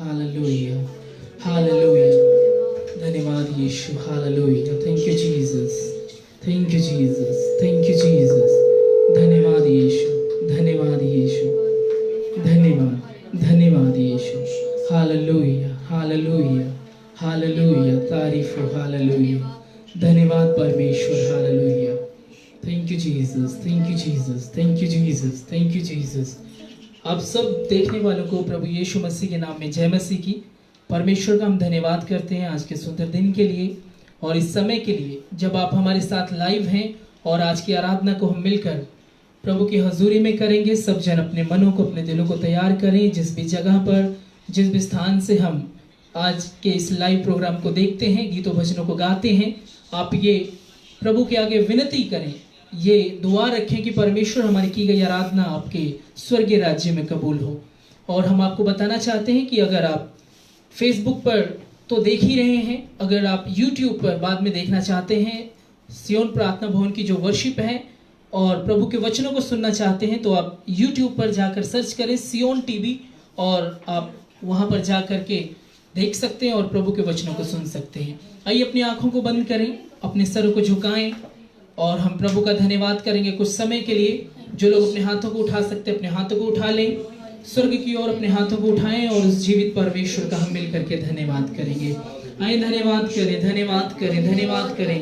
Hallelujah, hallelujah. धन्यवाद यीशु, hallelujah. Thank you Jesus, thank you Jesus, thank you Jesus. धन्यवाद यीशु, धन्यवाद यीशु, धन्यवाद, धन्यवाद यीशु। Hallelujah, hallelujah, hallelujah. तारीफ हो, हालेलुया। धन्यवाद परमेश्वर, hallelujah. Thank you Jesus, thank you Jesus, thank you Jesus, thank you Jesus. आप सब देखने वालों को प्रभु यीशु मसीह के नाम में जय मसीह की। परमेश्वर का हम धन्यवाद करते हैं आज के सुंदर दिन के लिए और इस समय के लिए जब आप हमारे साथ लाइव हैं और आज की आराधना को हम मिलकर प्रभु की हजूरी में करेंगे। सब जन अपने मनों को, अपने दिलों को तैयार करें। जिस भी जगह पर, जिस भी स्थान से हम आज के इस लाइव प्रोग्राम को देखते हैं, गीतों भजनों को गाते हैं, आप ये प्रभु के आगे विनती करें, ये दुआ रखें कि परमेश्वर हमारी की गई आराधना आपके स्वर्गीय राज्य में कबूल हो। और हम आपको बताना चाहते हैं कि अगर आप फेसबुक पर तो देख ही रहे हैं, अगर आप यूट्यूब पर बाद में देखना चाहते हैं, सियोन प्रार्थना भवन की जो वर्शिप है और प्रभु के वचनों को सुनना चाहते हैं, तो आप यूट्यूब पर जाकर सर्च करें सियोन टीवी और आप वहां पर जा करके देख सकते हैं और प्रभु के वचनों को सुन सकते हैं। आइए अपनी आंखों को बंद करें, अपने सरों को झुकाएं और हम प्रभु का धन्यवाद करेंगे कुछ समय के लिए। जो लोग अपने हाथों को उठा सकते हैं अपने हाथों को उठा लें, स्वर्ग की ओर अपने हाथों को उठाएं और उस जीवित परमेश्वर का हम मिल करके धन्यवाद करेंगे। आइए धन्यवाद करें, धन्यवाद करें, धन्यवाद करें।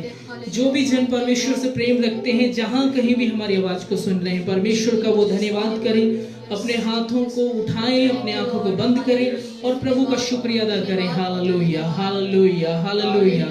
जो भी जन परमेश्वर से प्रेम रखते हैं, जहां कहीं भी हमारी आवाज को सुन रहे हैं, परमेश्वर का वो धन्यवाद करें। अपने हाथों को उठाएं, अपने आंखों को बंद करें और प्रभु का शुक्रिया अदा करें। Hallelujah, hallelujah, hallelujah.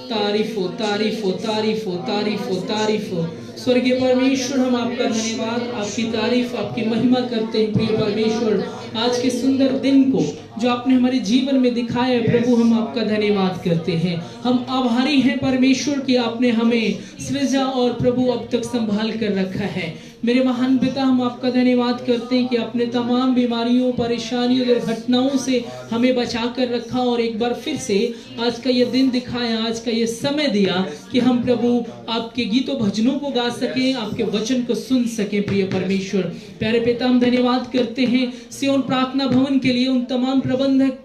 तारीफ हो, तारीफ हो, तारीफ हो, तारीफ हो, तारीफ हो। स्वर्गीय परमेश्वर, हम आपका धन्यवाद, आपकी तारीफ, आपकी महिमा करते हैं। प्रिय परमेश्वर, आज के सुंदर दिन को जो आपने हमारे जीवन में दिखाया है प्रभु, हम आपका धन्यवाद करते हैं। हम आभारी हैं परमेश्वर कि आपने हमें सृजा और प्रभु अब तक संभाल कर रखा है। मेरे महान पिता, हम आपका धन्यवाद करते हैं कि आपने तमाम बीमारियों, परेशानियों और घटनाओं से हमें बचा कर रखा और एक बार फिर से आज का ये दिन दिखाया, आज का ये समय दिया कि हम प्रभु आपके गीतों भजनों को गा सकें, आपके वचन को सुन सकें। प्रिय परमेश्वर, प्यारे पिता, हम धन्यवाद करते हैं सियोन प्रार्थना भवन के लिए, उन तमाम प्रबंधक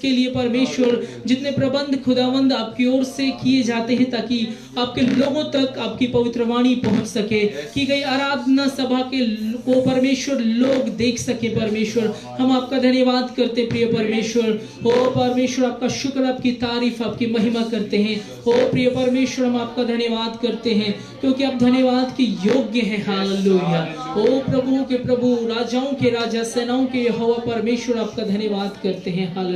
के लिए परमेश्वर, जितने प्रबंध खुदावंद आपकी ओर से किए जाते हैं ताकि आपके लोगों तक आपकी पवित्र वाणी पहुंच सके, की गई आराधना सभा के को परमेश्वर लोग देख सके। परमेश्वर, हम आपका धन्यवाद करते प्रिय परमेश्वर। हो परमेश्वर, आपका शुक्र, आपकी तारीफ, आपकी महिमा करते हैं। हो प्रिय परमेश्वर, हम आपका धन्यवाद करते हैं क्योंकि आप धन्यवाद के योग्य हैं। हालेलुया। ओ प्रभु के प्रभु, राजाओं के राजा, सेनाओं के यहोवा परमेश्वर, आपका धन्यवाद करते हैं। हालेलुया।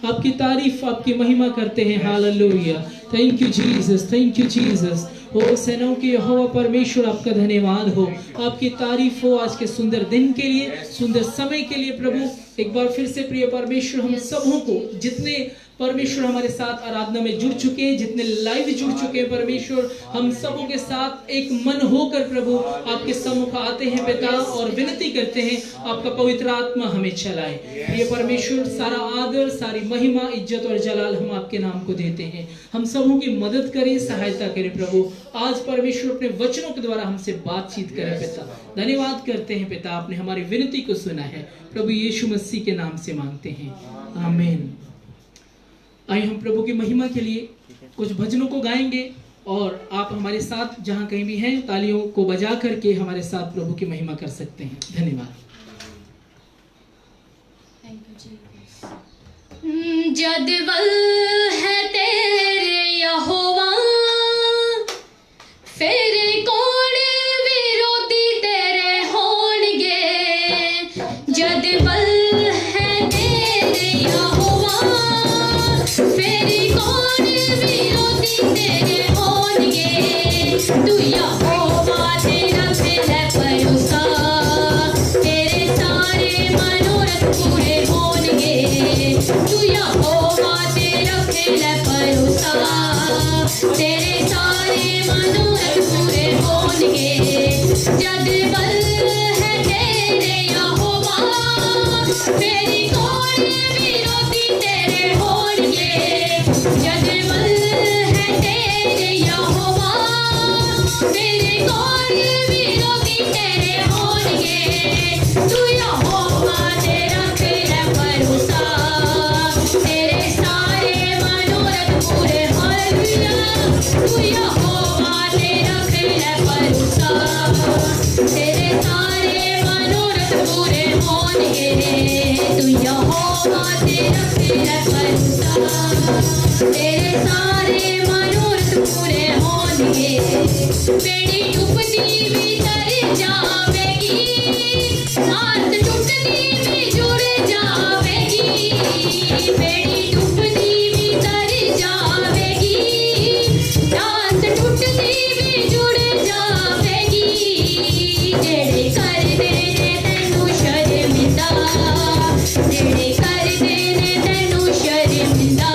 आपकी तारीफ, आपकी महिमा करते हैं। Hallelujah. Thank you Jesus, thank you Jesus. ओ सेनाओं के यहोवा परमेश्वर, आपका धन्यवाद हो, आपकी तारीफ हो आज के सुंदर दिन के लिए, सुंदर समय के लिए। प्रभु, एक बार फिर से प्रिय परमेश्वर, हम सबों को, जितने परमेश्वर हमारे साथ आराधना में जुड़ चुके हैं, जितने लाइव जुड़ चुके हैं परमेश्वर, हम सबों के साथ एक मन होकर प्रभु आपके सम्मुख आते हैं पिता और विनती करते हैं आपका पवित्र आत्मा हमें चलाए। प्रिय परमेश्वर, सारा आदर, सारी महिमा, इज्जत और जलाल हम आपके नाम को देते हैं। हम सबों की मदद करें, सहायता करें प्रभु। आज परमेश्वर अपने वचनों के द्वारा हमसे बातचीत करें पिता। धन्यवाद करते हैं पिता, आपने हमारी विनती को सुना है। प्रभु यीशु मसीह के नाम से मांगते हैं, आमीन। आइए हम प्रभु की महिमा के लिए कुछ भजनों को गाएंगे और आप हमारे साथ जहां कहीं भी हैं तालियों को बजा करके हमारे साथ प्रभु की महिमा कर सकते हैं। धन्यवाद। जदवल है तेरे यहोवा, फिर कौन विरोधी तेरे होंगे। जदवल है तेरे यहोवा, फिर कौन विरोधी तेरे होंगे। तू यहोवा तेरा है भरोसा, तेरे सारे मनोरथ पूरे होंगे। तू यहोवा तेरा है भरोसा, तेरे सारे मनोरथ पूरे होंगे। जदवल है तेरे यहोवा, फिर कौन विरोधी तेरे होंगे। जदवल है तेरे यहोवा, फिर कौन विरोधी तेरे होंगे। तू यहोवा तेरा है भरोसा, बातें रख ले भरोसा, तेरे सारे मनोरथ पूरे होंगे। बेड़ी डूबती भी तर जावेगी, आस टूटती भी जुड़ जावेगी। बेड़ी डूबती भी तर जावेगी, आस टूटती भी जुड़ जावेगी। जेड़े कर देने तैनू शर्मिंदा, जेड़े कर देने तैनू शर्मिंदा,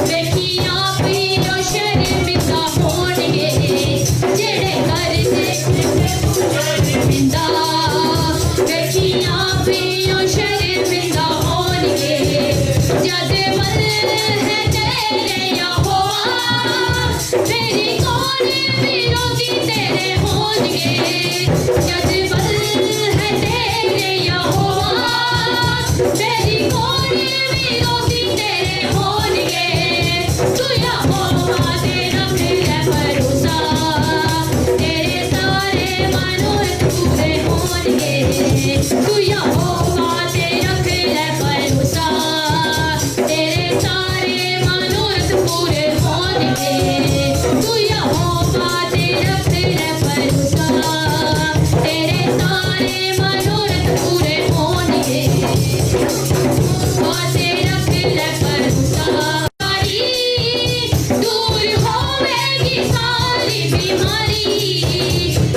वेखी आप ही ओ शर्मिंदा होणगे। जेड़े कर देने तैनू शर्मिंदा, वेखी आप ही ओ शर्मिंदा होणगे। जद वल है तेरे यहोवा, मेरी कौन विरोधी तेरे होणगे। जद वल है तेरे यहोवा, मेरी कौन विरोधी तेरे होणगे। तू यहोवा ते रख ले भरोसा, तेरे सारे मनोरथ पूरे होणगे। तू यहोवा ते रख ले भरोसा, तेरे सारे मनोरथ पूरे होणगे। तू यहोवा ते रख ले भरोसा, तेरे सारे मनोरथ पूरे होणगे। बातें रख ले भरोसा, दूर होवेगी सारी बीमारी।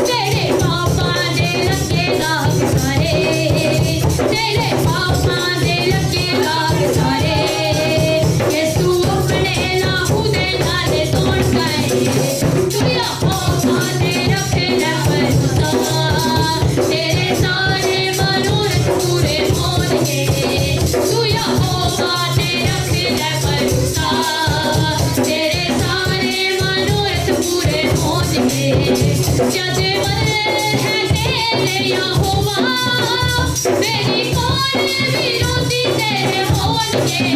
तेरे पापा दे लगे दाग सारे, तेरे पापा दे लगे दाग सारे। यीशु अपने लाहू दे नाले तोड़ गए। तू यहोवा ते रख ले भरोसा, तेरे सारे मनोरथ पूरे होणगे। तू यहोवा ते रख ले भरोसा, तेरे सारे मनोरथ पूरे होणगे। जद वल है तेरे यहोवा, मेरी कौन विरोधी तेरे होणगे।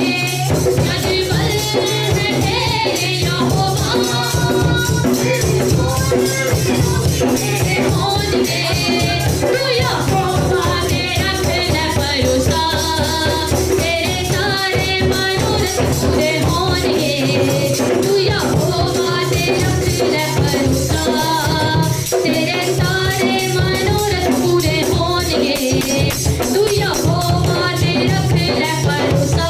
जद वल है तेरे यहोवा, मेरी कौन विरोधी तेरे होणगे। तू यहोवा ते रख ले भरोसा, तेरे सारे मनोरथ पूरे होणगे। तू यहोवा ते रख ले भरोसा, तेरे सारे मनोरथ पूरे होणगे। तू यहोवा ते रख ले भरोसा,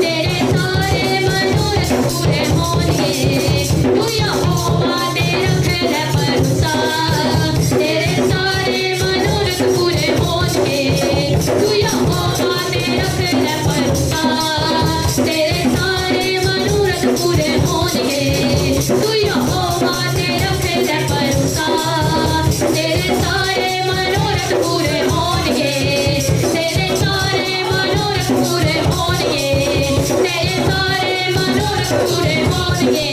तेरे सारे मनोरथ पूरे होणगे। तू यहोवा ते रख ले भरोसा, तेरे सारे मनोरथ पूरे होणगे। तू यहोवा ते रख ले भरोसा, तेरे सारे मनोरथ पूरे होणगे। तू यहोवा ते रख ले भरोसा, तेरे सारे मनोरथ पूरे होणगे। तेरे सारे मनोरथ पूरे होणगे, तेरे सारे मनोरथ पूरे होणगे।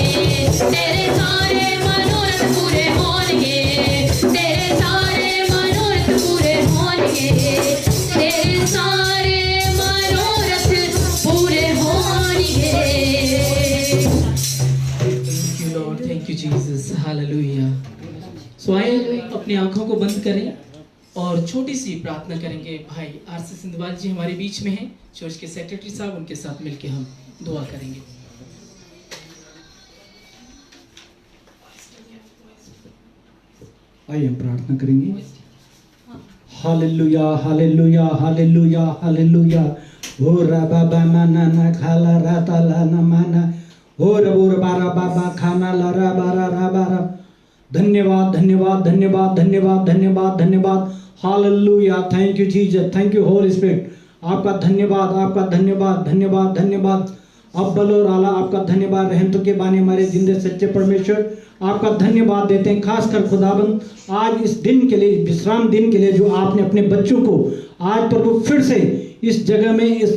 तेरे सारे मनोरथ पूरे होणगे, तेरे सारे मनोरथ पूरे होणगे। तेरे सारे मनोरथ पूरे होणगे। Thank you Lord, thank you Jesus, hallelujah. So आइए अपनी आंखों को बंद करें और छोटी सी प्रार्थना करेंगे। भाई आरसी सिंधवाल जी हमारे बीच में हैं, चर्च के सेक्रेटरी साहब, उनके साथ मिलके हम दुआ करेंगे। आइए हम प्रार्थना करेंगे। Hallelujah hallelujah hallelujah hallelujah. ओ रबा बामा ना खाला राता ला ना माना, ओ रबोर बारा बाबा खाना ला रा बारा रा बारा। धन्यवाद धन्यवाद धन्यवाद धन्यवाद धन्यवाद धन्यवाद। Hallelujah, thank you Jesus, thank you Holi spirit. आपका धन्यवाद, आपका धन्यवाद धन्यवाद धन्यवाद। अव्वल और आला आपका धन्यवाद। रहमतों के बाने हमारे जिंदे सच्चे परमेश्वर आपका धन्यवाद देते हैं। खासकर खुदाबंद आज इस दिन के लिए, विश्राम दिन के लिए जो आपने अपने बच्चों को आज प्रभु फिर से इस जगह में इस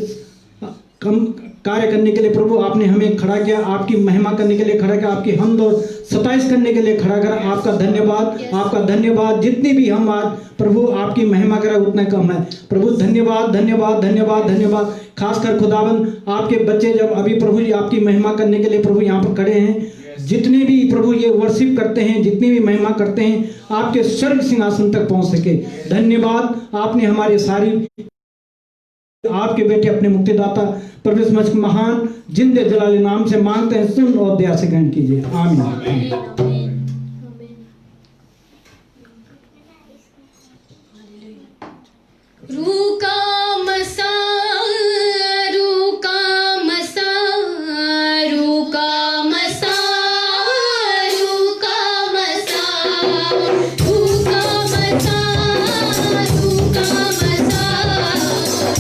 कार्य करने के लिए प्रभु आपने हमें खड़ा किया, आपकी महिमा करने के लिए खड़ा किया, आपकी हमद और सताइश करने के लिए खड़ा करा। आपका धन्यवाद, आपका धन्यवाद। जितनी भी हम आज प्रभु आपकी महिमा करें उतना कम है प्रभु। धन्यवाद धन्यवाद धन्यवाद धन्यवाद। खासकर खुदावन आपके बच्चे जब अभी प्रभु जी आपकी महिमा करने के लिए प्रभु यहाँ पर खड़े हैं, जितने भी प्रभु ये वर्शिप करते हैं, जितनी भी महिमा करते हैं, आपके स्वर्ग सिंहासन तक पहुँच सके। धन्यवाद, आपने हमारी सारी आपके बेटे अपने मुक्तिदाता प्रभु यीशु मसीह के महान जिंदे जलाली नाम से मांगते हैं, सुन और दया से ग्रहण कीजिए। आमीन। रूका मसा रूका मसा रूका मसा रूका मसा रूका मसा रूका मसा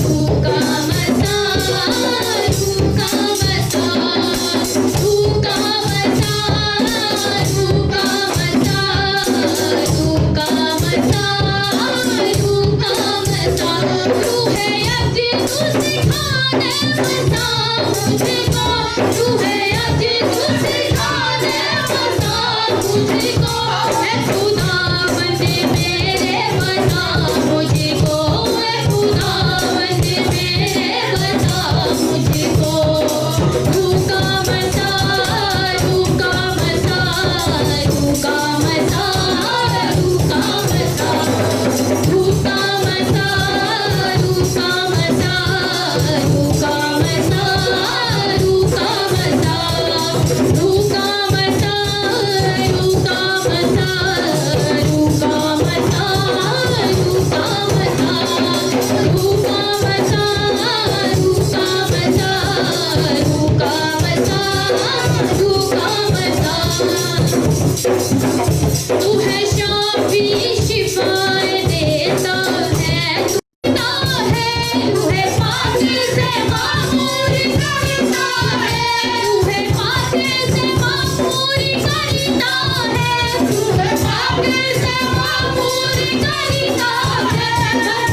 रूका मसा रूका मसा रूका मसा रूका मसा रूका मसा तू है आज तू सिखा दे मसा मुझको, तू है आज तू सिखा दे मसा मुझको, ऐ खुदा बंदे मेरे बता मुझको, ऐ खुदा बंदे मेरे बता मुझको। रूका मसा रूका मसा रूका मसा रूका मसा रूका मसा रूका मसा रूका मसा रूका मसा रूका मसा रूका मसा रूका मसा रूका मसा रूका मसा रूका मसा रूका मसा रूका मसा। तू है शाफी शिफाए देता है, तू है पाक से मामूर करता है, तू है पाक से मामूर करता है, तू है पाक से मामूर करता है।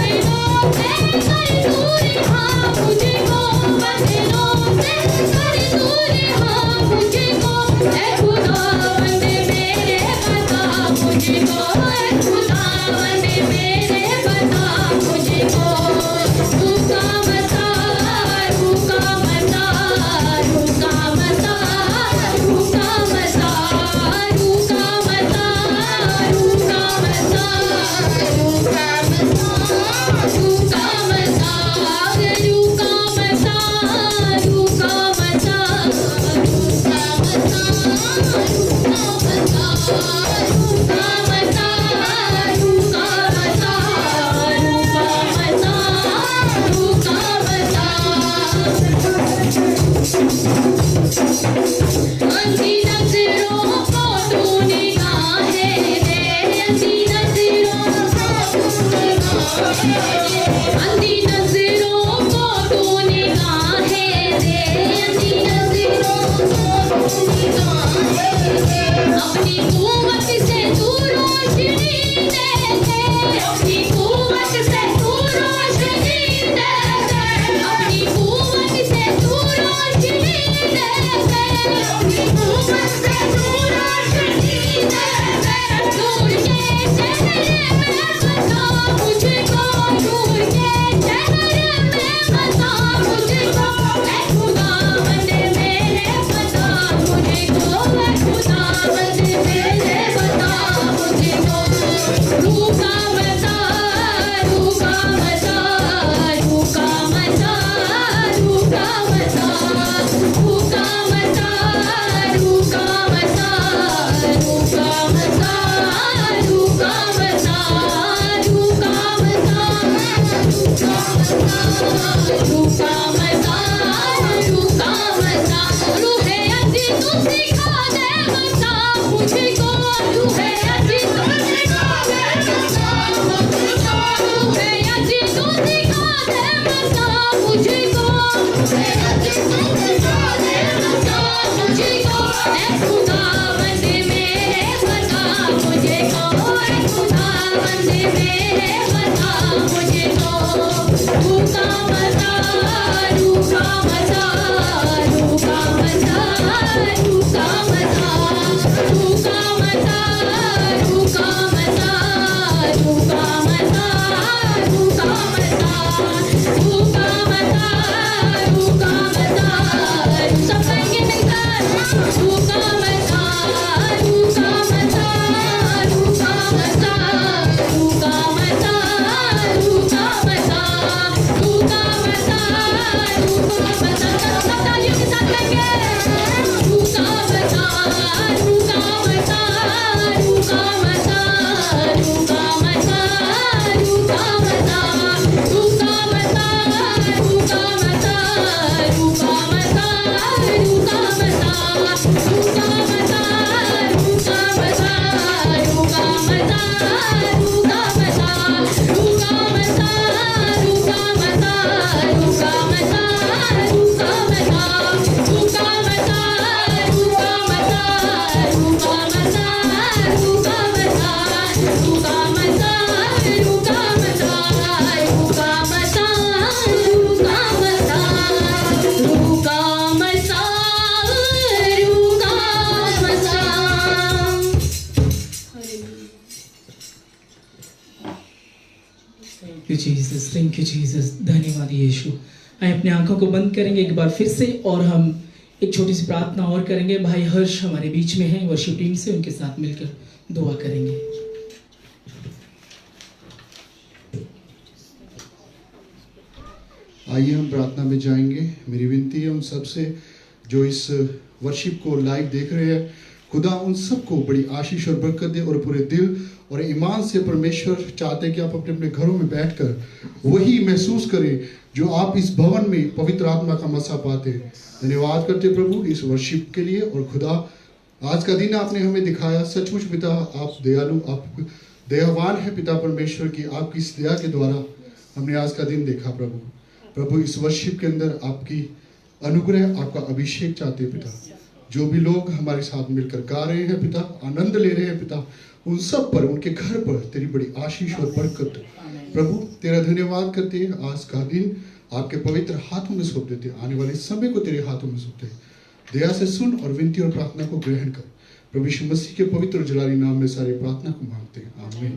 बंदों से कर दूर हाँ मुझको, बंदों से कर दूर हाँ मुझको, ऐ खुदा बंदे मेरे बता मुझको, ऐ खुदा बंदे मेरे बता मुझको। रूका मसा रूका मसा रूका मसा रूका मसा रूका मसा रूका मसा रूका मसा रूका मसा रूका मसा रूका मसा रूका मसा रूका मसा रूका मसा रूका मसा रूका मसा अंधी नजरों को तू निगाहें दे, अंधी नजरों को तू निगाहें दे, अंधी नजरों को तू निगाहें दे, अंधी नजरों को तू निगाहें दे। अपनी कुव्वत से तू रोशनी दे दे, अपनी कुव्वत से तू रोशनी दे दे, अपनी कुव्वत से तू रोशनी दे दे, अपनी कुव्वत से तू रोशनी दे दे। नूर के चेहरे में बता मुझको, नूर के चेहरे में बता मुझको, ऐ खुदा बंदे मेरे बता मुझको, ऐ खुदा यू जीसस, धन्यवाद यीशु। आइए अपने आंखों को बंद करेंगे एक बार फिर से और हम एक छोटी सी प्रार्थना और करेंगे। भाई हर्ष हमारे बीच में हैं वर्शिप टीम से, उनके साथ मिलकर दुआ करेंगे। आइए हम प्रार्थना में जाएंगे। मेरी विनती है उन सब से जो इस वर्शिप को लाइव देख रहे हैं, खुदा उन सबको बड़ी आशीष और बरकत दे और पूरे दिल और ईमान से परमेश्वर चाहते हैं कि आप अपने अपने घरों में बैठकर वही महसूस करें जो आप इस भवन में पवित्र आत्मा का मसा पाते हैं। धन्यवाद करते प्रभु इस वर्शिप के लिए। और खुदा आज का दिन आपने हमें दिखाया, सचमुच पिता आप दयालु, आप दयावान है पिता परमेश्वर की, आपकी इस दया के द्वारा हमने आज का दिन देखा प्रभु। इस वर्शिप के अंदर आपकी अनुग्रह, आपका अभिषेक चाहते पिता। जो भी लोग हमारे साथ मिलकर गा रहे हैं पिता, आनंद ले रहे हैं पिता, उन सब पर, उनके घर पर तेरी बड़ी आशीष और बरकत प्रभु। तेरा धन्यवाद करते हैं। आज का दिन आपके पवित्र हाथों में सौंप देते, आने वाले समय को तेरे हाथों में सौंपते। दया से सुन और विनती और प्रार्थना को ग्रहण कर। प्रभु यीशु मसीह के पवित्र और जलाली नाम में सारी प्रार्थना को मांगते हैं, आमीन।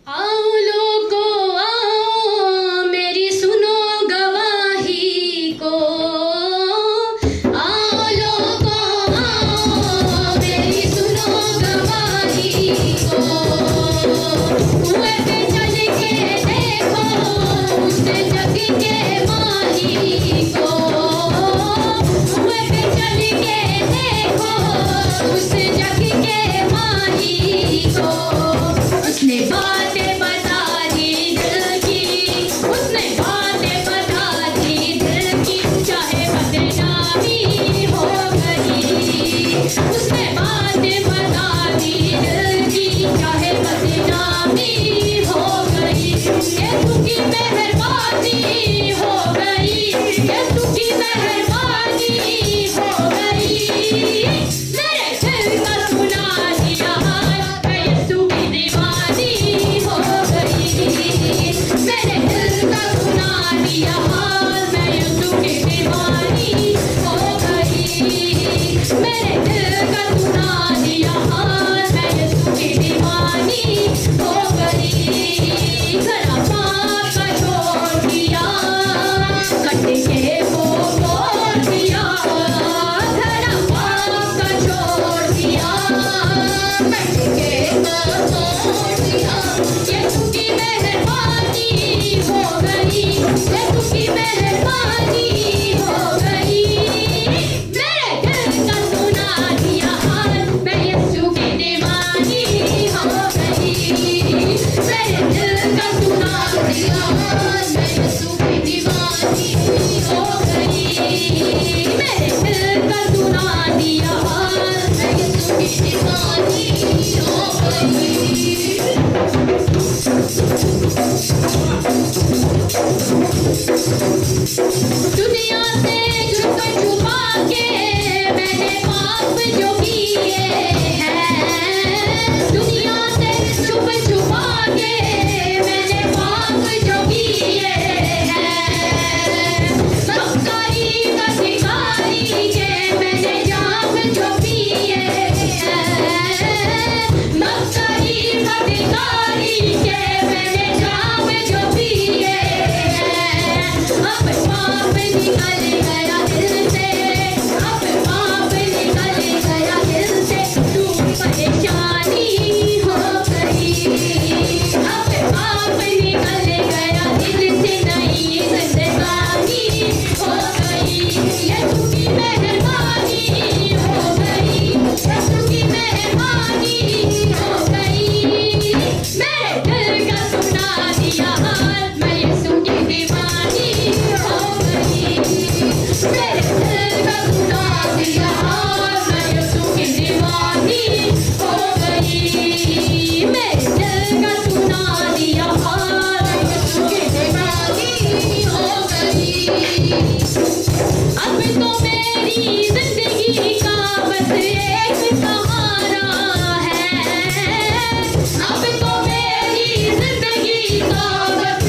आओ लोगों आओ, मेरी सुनो गवाही को। आओ लोगों आओ, मेरी सुनो गवाही को। कुएं पे चल के देखो उस जग के माही को। कुएं पे चल के देखो उस जग के माही को। उसने बातें बता दी दिल की, उसने बातें बता दी दिल की, चाहे बदनामी हो गई। उसने बातें बता दी दिल की, चाहे बदनामी हो गई। यीशु की मेहरबानी हो गई, यीशु की मेहरबानी हो गई। मेरे दिल का सुना दिया हाल, मैं यीशु की दीवानी हो गई। मेरे दिल का सुना दिया हाल, मैं यीशु की दीवानी हो गई। मेरे दिल का सुना दिया हाल, मैं यीशु की दीवानी हो गई। घरा पाप का छोड़ दिया, कट के वो तोड़ दिया। घरा पाप का छोड़ दिया, कट के वो तोड़ दिया। यीशु की मेहरबानी हो गई, यीशु की मेहरबानी हो गई। मेरे दिल का सुना दिया हाल, मैं यीशु की दीवानी हो गई। मेरे दिल का सुना दिया हाल, मैं यीशु की दीवानी हो गई। मेरे दिल का सुना दिया हाल, मैं यीशु की दीवानी हो गई। दुनिया से छुप छुपा के मैंने पाप जो किए हैं। दुनिया से छुप छुपा के मैंने पाप जो किए हैं। मक्कारी अधिकारी के मैंने जाम जो पिए हैं। मक्कारी अधिकारी के मैंने जाम जो पिए हैं। अब पाप निकल गया दिल से, अब पाप निकल गया दिल से। तू परेशानी हो गई, अब पाप निकल गया दिल से। नई जिंदगानी हो गई, यीशु की मेहरबानी हो गई, यीशु की मेहरबानी हो गई। मेरे दिल का सुना दिया हाल, मैं यीशु की दीवानी हो गई। मेरे दिल का सुना दिया हाल, मैं यीशु की दीवानी हो गई। मेरे दिल का सुना दिया हाल, मैं यीशु की दीवानी हो गई। अब तो मेरी जिंदगी का बस एक सहारा है। अब तो मेरी जिंदगी का बस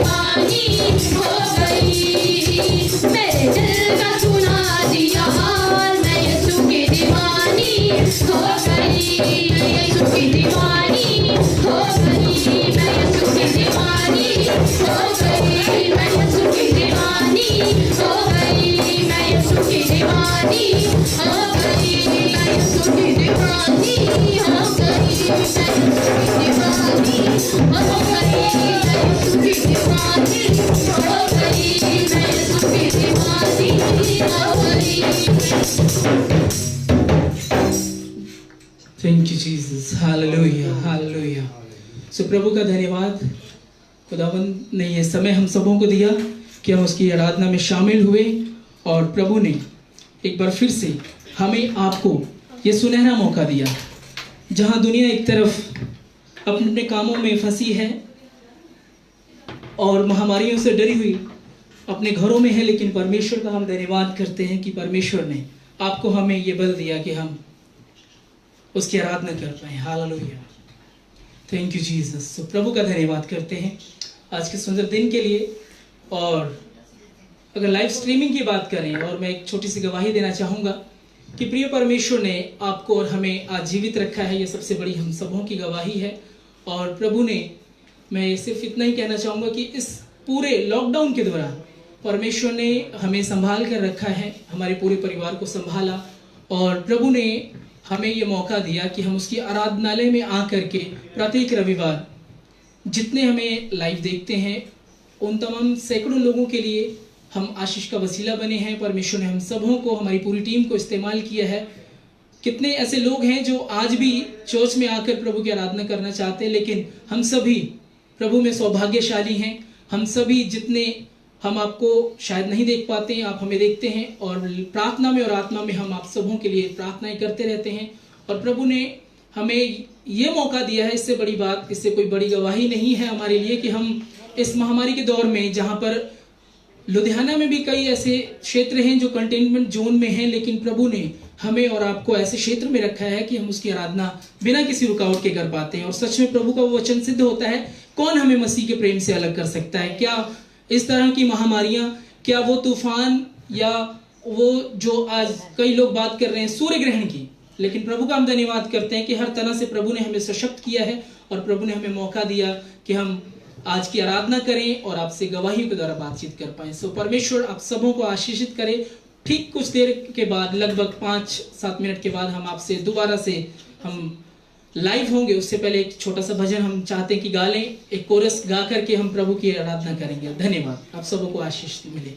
दीवानी हो गई। मेरे दिल का सुना दिया हाल, मैं यीशु की दीवानी हो गई। मैं यीशु की दीवानी हो गई। मैं यीशु की दीवानी हो गई। मैं यीशु की दीवानी हो गई। मैं यीशु की दीवानी हो गई। मैं यीशु की दीवानी हो गई। मैं यीशु की दीवानी हो गई। मैं यीशु की दीवानी हो गई। मैं यीशु की दीवानी हो गई। Thank you Jesus, hallelujah hallelujah. So प्रभु का धन्यवाद, खुदावंद ने ये समय हम सबों को दिया कि हम उसकी आराधना में शामिल हुए, और प्रभु ने एक बार फिर से हमें आपको ये सुनहरा मौका दिया, जहां दुनिया एक तरफ अपने कामों में फंसी है और महामारियों से डरी हुई अपने घरों में है, लेकिन परमेश्वर का हम धन्यवाद करते हैं कि परमेश्वर ने आपको हमें ये बल दिया कि हम उसकी आराधना कर पाए। Hallelujah, thank you Jesus. तो प्रभु का धन्यवाद करते हैं आज के सुंदर दिन के लिए। और अगर लाइव स्ट्रीमिंग की बात करें, और मैं एक छोटी सी गवाही देना चाहूँगा कि प्रिय परमेश्वर ने आपको और हमें आज जीवित रखा है, ये सबसे बड़ी हम सबों की गवाही है। और प्रभु ने, मैं सिर्फ इतना ही कहना चाहूँगा कि इस पूरे लॉकडाउन के दौरान परमेश्वर ने हमें संभाल कर रखा है, हमारे पूरे परिवार को संभाला, और प्रभु ने हमें ये मौका दिया कि हम उसकी आराधनालय में आकर के प्रत्येक रविवार जितने हमें लाइव देखते हैं उन तमाम सैकड़ों लोगों के लिए हम आशीष का वसीला बने हैं। परमेश्वर ने हम सबों को, हमारी पूरी टीम को इस्तेमाल किया है। कितने ऐसे लोग हैं जो आज भी चर्च में आकर प्रभु की आराधना करना चाहते हैं, लेकिन हम सभी प्रभु में सौभाग्यशाली हैं। हम सभी जितने, हम आपको शायद नहीं देख पाते हैं, आप हमें देखते हैं, और प्रार्थना में और आत्मा में हम आप सबों के लिए प्रार्थनाएं करते रहते हैं। और प्रभु ने हमें ये मौका दिया है, इससे बड़ी बात, इससे कोई बड़ी गवाही नहीं है हमारे लिए कि हम इस महामारी के दौर में, जहाँ पर लुधियाना में भी कई ऐसे क्षेत्र हैं जो कंटेनमेंट जोन में हैं, लेकिन प्रभु ने हमें और आपको ऐसे क्षेत्र में रखा है कि हम उसकी आराधना बिना किसी रुकावट के कर पाते हैं। और सच में प्रभु का वो वचन सिद्ध होता है, कौन हमें मसीह के प्रेम से अलग कर सकता है। क्या इस तरह की महामारियां, क्या वो तूफान, या वो जो आज कई लोग बात कर रहे हैं सूर्य ग्रहण की, लेकिन प्रभु का हम धन्यवाद करते हैं कि हर तरह से प्रभु ने हमें सशक्त किया है, और प्रभु ने हमें मौका दिया कि हम आज की आराधना करें और आपसे गवाहियों के द्वारा बातचीत कर पाएं। सो परमेश्वर आप सबों को आशीषित करे। ठीक कुछ देर के बाद, लगभग 5-7 मिनट के बाद, हम आपसे दोबारा से हम लाइव होंगे। उससे पहले एक छोटा सा भजन हम चाहते हैं कि गा लें, एक कोरस गा करके हम प्रभु की आराधना करेंगे। धन्यवाद, आप सबों को आशीष मिले।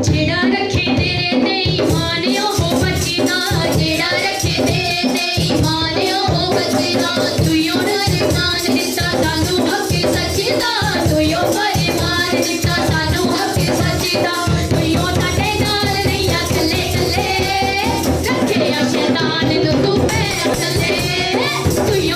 जेड़ा रखे तेरे ते ईमान हो बचना, जेड़ा रखे तेरे ते ईमान हो बचना। तुयो परिमान दिता सानू हक सचदा, तुयो परिमान दिता सानू हक सचदा। तुयो साडे नाल नहीं अकले कले, रखे शैतान नु तू पैर थले। तुयो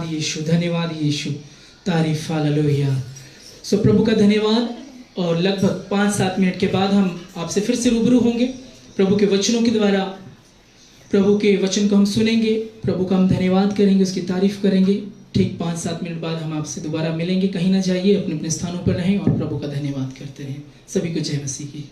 धन्यवाद यीशु, धन्यवाद यीशु, तारीफ हालेलुया। सो प्रभु का धन्यवाद। और लगभग 5-7 मिनट के बाद हम आपसे फिर से रूबरू होंगे प्रभु के वचनों के द्वारा। प्रभु के वचन को हम सुनेंगे, प्रभु का हम धन्यवाद करेंगे, उसकी तारीफ करेंगे। ठीक 5-7 मिनट बाद हम आपसे दोबारा मिलेंगे। कहीं ना जाइए, अपने अपने स्थानों पर रहें और प्रभु का धन्यवाद करते रहें। सभी को जय मसीह की।